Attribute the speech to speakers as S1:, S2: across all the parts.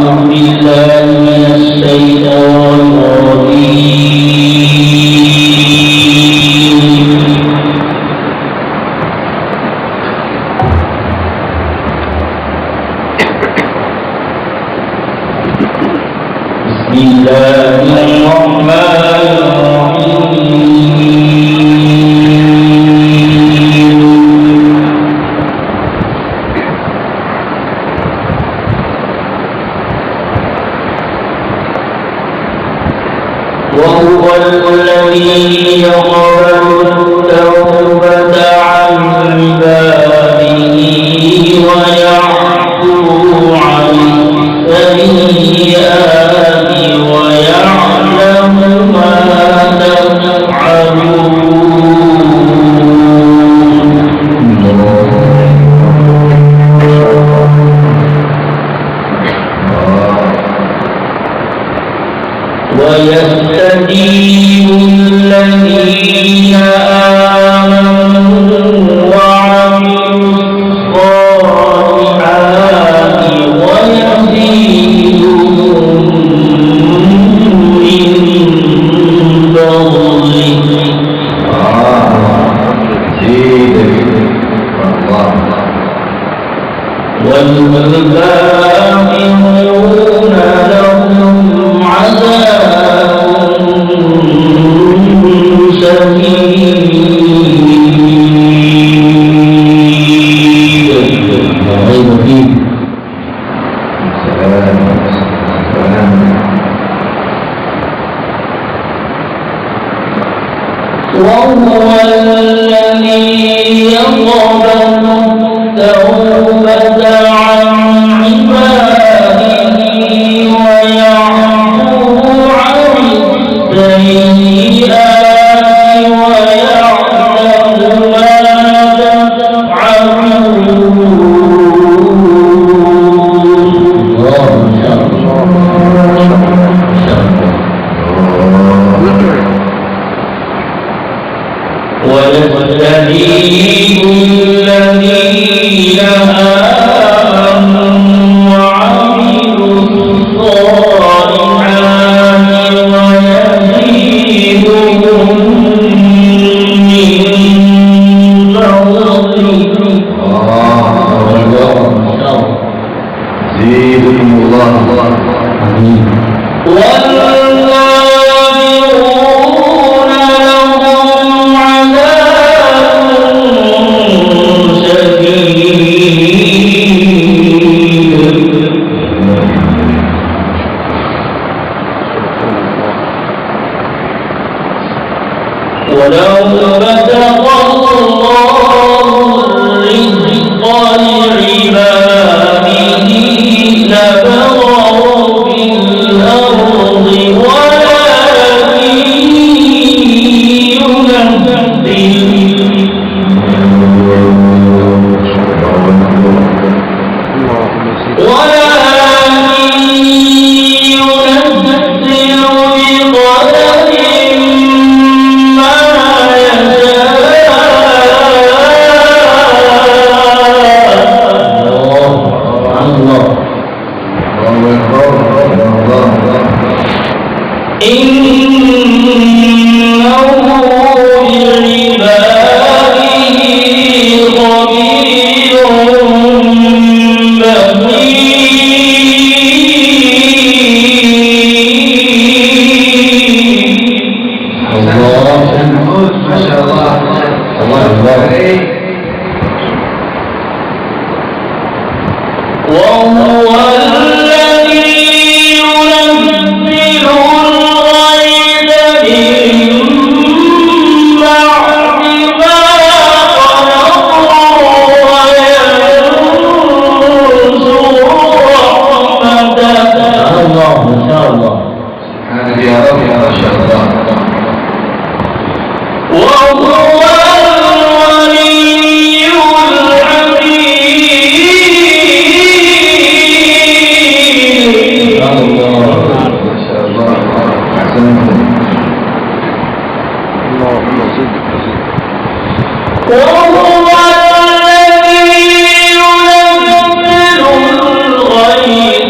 S1: الذي ينزل الغيث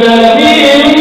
S1: من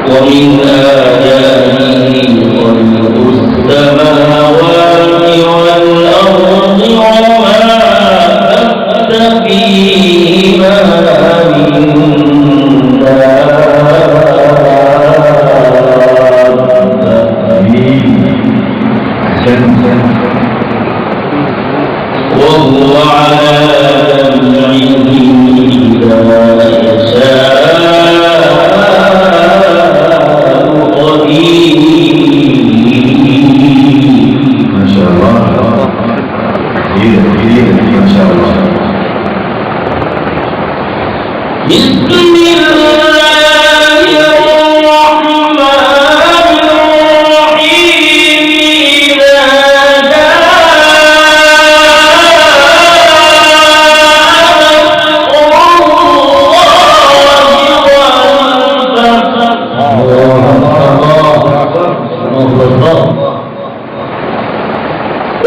S1: ومن آياته خلق السماوات والأرض وما بث فيهما من دابة وهو على جمعه إذا يشاء
S2: ما شاء الله جديد ما شاء الله.
S1: بسم الله الرحمن الرحيم إذا جاء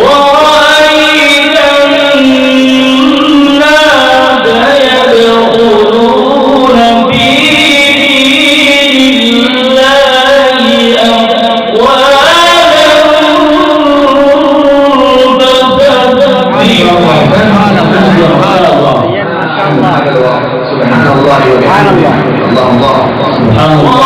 S1: ورأيت الناس يدخلون في دين الله أفواجا
S2: سبحان الله وبحمده الله سبحان الله.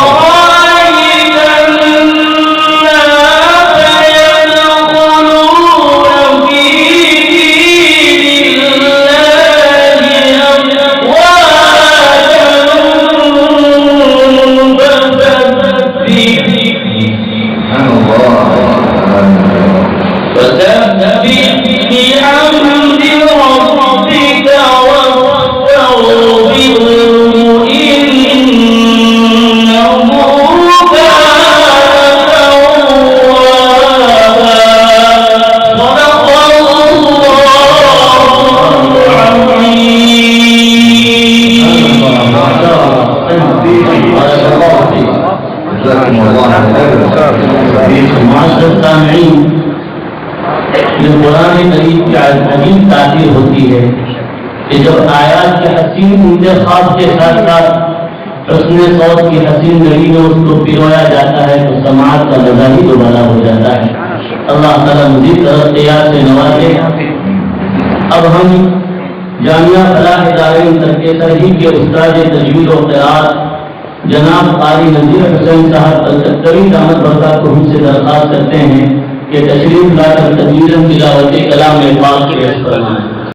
S1: कुरान करीम की अजीब तासीर होती है कि जब आयात के हसीन इंतखाब के साथ साथ हस्न सौत की हसीन गली में उसको पिरोया जाता है तो समाज का मजा ही दोबारा हो जाता है। अल्लाह ताला मज़ीद तरक्यात से नवाजे। अब हम जामिया फलाह इदारे तरक़ी के उस्ताद तजवीद और क़िराअत जनाब क़ारी नज़ीर हुसैन साहब अलकतरी दामत बरकात को हमसे दरख्वास्त करते हैं कि तशरीफ लाकर तजवीज़न तिलावत कलाम पाक पेश फरमाएं।